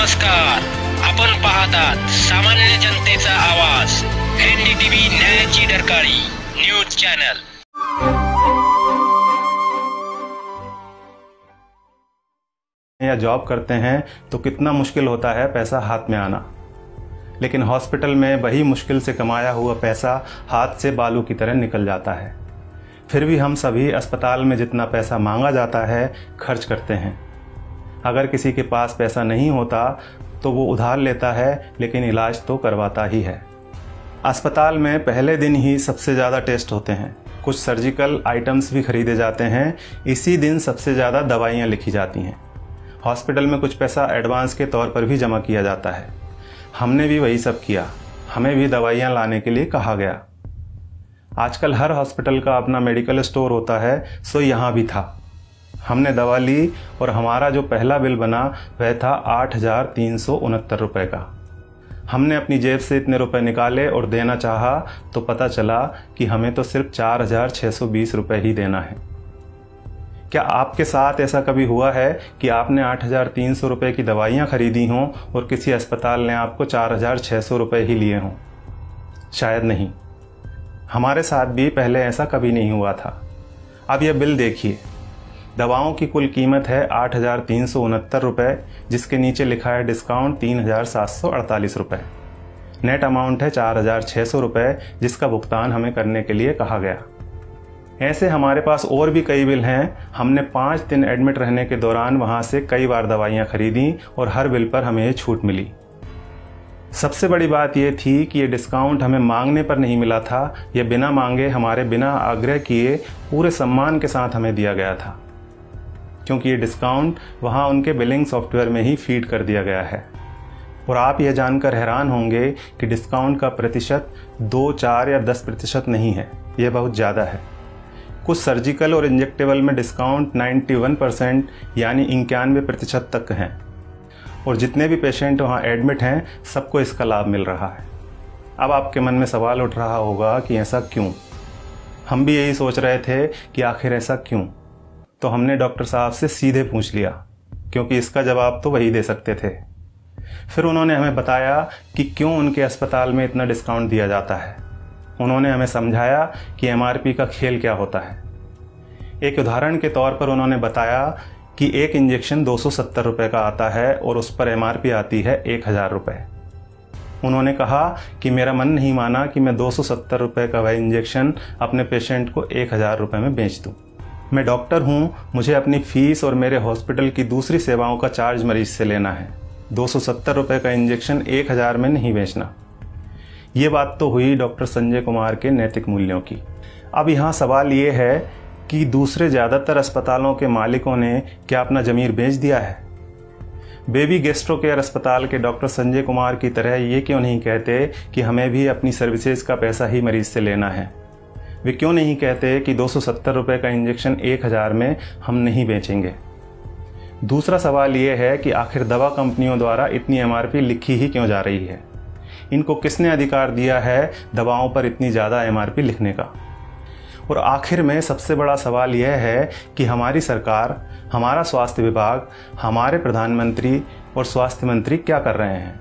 नमस्कार, आपण पाहतात सामान्य जनतेचा आवाज NDTV न्यायाची डरकाळी न्यूज चॅनल। या जॉब करते हैं तो कितना मुश्किल होता है पैसा हाथ में आना, लेकिन हॉस्पिटल में वही मुश्किल से कमाया हुआ पैसा हाथ से बालू की तरह निकल जाता है। फिर भी हम सभी अस्पताल में जितना पैसा मांगा जाता है खर्च करते हैं। अगर किसी के पास पैसा नहीं होता तो वो उधार लेता है, लेकिन इलाज तो करवाता ही है। अस्पताल में पहले दिन ही सबसे ज़्यादा टेस्ट होते हैं, कुछ सर्जिकल आइटम्स भी खरीदे जाते हैं। इसी दिन सबसे ज़्यादा दवाइयाँ लिखी जाती हैं। हॉस्पिटल में कुछ पैसा एडवांस के तौर पर भी जमा किया जाता है। हमने भी वही सब किया, हमें भी दवाइयाँ लाने के लिए कहा गया। आजकल हर हॉस्पिटल का अपना मेडिकल स्टोर होता है, सो यहाँ भी था। हमने दवा ली और हमारा जो पहला बिल बना वह था 8,369 रुपये का। हमने अपनी जेब से इतने रुपए निकाले और देना चाहा तो पता चला कि हमें तो सिर्फ 4,620 रुपये ही देना है। क्या आपके साथ ऐसा कभी हुआ है कि आपने 8,300 रुपये की दवाइयाँ खरीदी हों और किसी अस्पताल ने आपको 4,600 रुपये ही लिए हों? शायद नहीं। हमारे साथ भी पहले ऐसा कभी नहीं हुआ था। अब यह बिल देखिए, दवाओं की कुल कीमत है 8,369 रुपये, जिसके नीचे लिखा है डिस्काउंट 3,748 रुपये। नेट अमाउंट है 4,600 रुपये, जिसका भुगतान हमें करने के लिए कहा गया। ऐसे हमारे पास और भी कई बिल हैं। हमने 5 दिन एडमिट रहने के दौरान वहाँ से कई बार दवाइयाँ खरीदी और हर बिल पर हमें छूट मिली। सबसे बड़ी बात यह थी कि ये डिस्काउंट हमें मांगने पर नहीं मिला था, यह बिना मांगे, हमारे बिना आग्रह किए पूरे सम्मान के साथ हमें दिया गया था, क्योंकि ये डिस्काउंट वहाँ उनके बिलिंग सॉफ्टवेयर में ही फीड कर दिया गया है। और आप यह जानकर हैरान होंगे कि डिस्काउंट का प्रतिशत 2, 4 या 10% नहीं है, यह बहुत ज़्यादा है। कुछ सर्जिकल और इंजेक्टेबल में डिस्काउंट 91% यानी 91% तक हैं, और जितने भी पेशेंट वहाँ एडमिट हैं सबको इसका लाभ मिल रहा है। अब आपके मन में सवाल उठ रहा होगा कि ऐसा क्यों? हम भी यही सोच रहे थे कि आखिर ऐसा क्यों। तो हमने डॉक्टर साहब से सीधे पूछ लिया, क्योंकि इसका जवाब तो वही दे सकते थे। फिर उन्होंने हमें बताया कि क्यों उनके अस्पताल में इतना डिस्काउंट दिया जाता है। उन्होंने हमें समझाया कि MRP का खेल क्या होता है। एक उदाहरण के तौर पर उन्होंने बताया कि एक इंजेक्शन 270 रुपये का आता है और उस पर MRP आती है 1,000 रुपये। उन्होंने कहा कि मेरा मन नहीं माना कि मैं 270 रुपये का वह इंजेक्शन अपने पेशेंट को 1,000 रुपये में बेच दूँ। मैं डॉक्टर हूँ, मुझे अपनी फीस और मेरे हॉस्पिटल की दूसरी सेवाओं का चार्ज मरीज से लेना है। 270 रुपये का इंजेक्शन 1,000 में नहीं बेचना। ये बात तो हुई डॉक्टर संजय कुमार के नैतिक मूल्यों की। अब यहाँ सवाल ये है कि दूसरे ज़्यादातर अस्पतालों के मालिकों ने क्या अपना ज़मीर बेच दिया है? बेबी गैस्ट्रो केयर अस्पताल के डॉक्टर संजय कुमार की तरह ये क्यों नहीं कहते कि हमें भी अपनी सर्विसेज का पैसा ही मरीज से लेना है? वे क्यों नहीं कहते कि 270 रुपये का इंजेक्शन 1,000 में हम नहीं बेचेंगे? दूसरा सवाल ये है कि आखिर दवा कंपनियों द्वारा इतनी MRP लिखी ही क्यों जा रही है? इनको किसने अधिकार दिया है दवाओं पर इतनी ज़्यादा MRP लिखने का? और आखिर में सबसे बड़ा सवाल यह है कि हमारी सरकार, हमारा स्वास्थ्य विभाग, हमारे प्रधानमंत्री और स्वास्थ्य मंत्री क्या कर रहे हैं?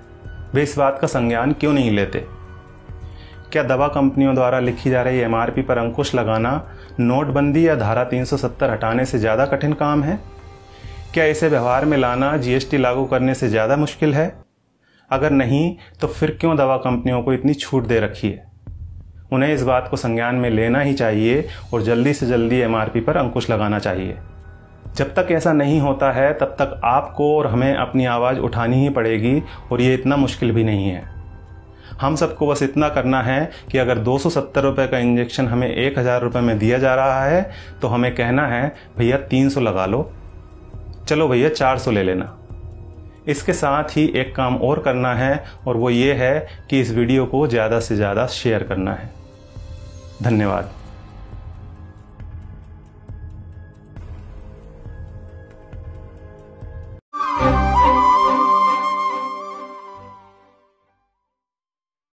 वे इस बात का संज्ञान क्यों नहीं लेते? क्या दवा कंपनियों द्वारा लिखी जा रही MRP पर अंकुश लगाना नोटबंदी या धारा 370 हटाने से ज़्यादा कठिन काम है? क्या इसे व्यवहार में लाना GST लागू करने से ज़्यादा मुश्किल है? अगर नहीं तो फिर क्यों दवा कंपनियों को इतनी छूट दे रखी है? उन्हें इस बात को संज्ञान में लेना ही चाहिए और जल्दी से जल्दी MRP पर अंकुश लगाना चाहिए। जब तक ऐसा नहीं होता है तब तक आपको और हमें अपनी आवाज़ उठानी ही पड़ेगी, और ये इतना मुश्किल भी नहीं है। हम सबको बस इतना करना है कि अगर 270 रुपये का इंजेक्शन हमें 1,000 रुपये में दिया जा रहा है तो हमें कहना है भैया 300 लगा लो, चलो भैया 400 ले लेना। इसके साथ ही एक काम और करना है, और वो ये है कि इस वीडियो को ज़्यादा से ज़्यादा शेयर करना है। धन्यवाद।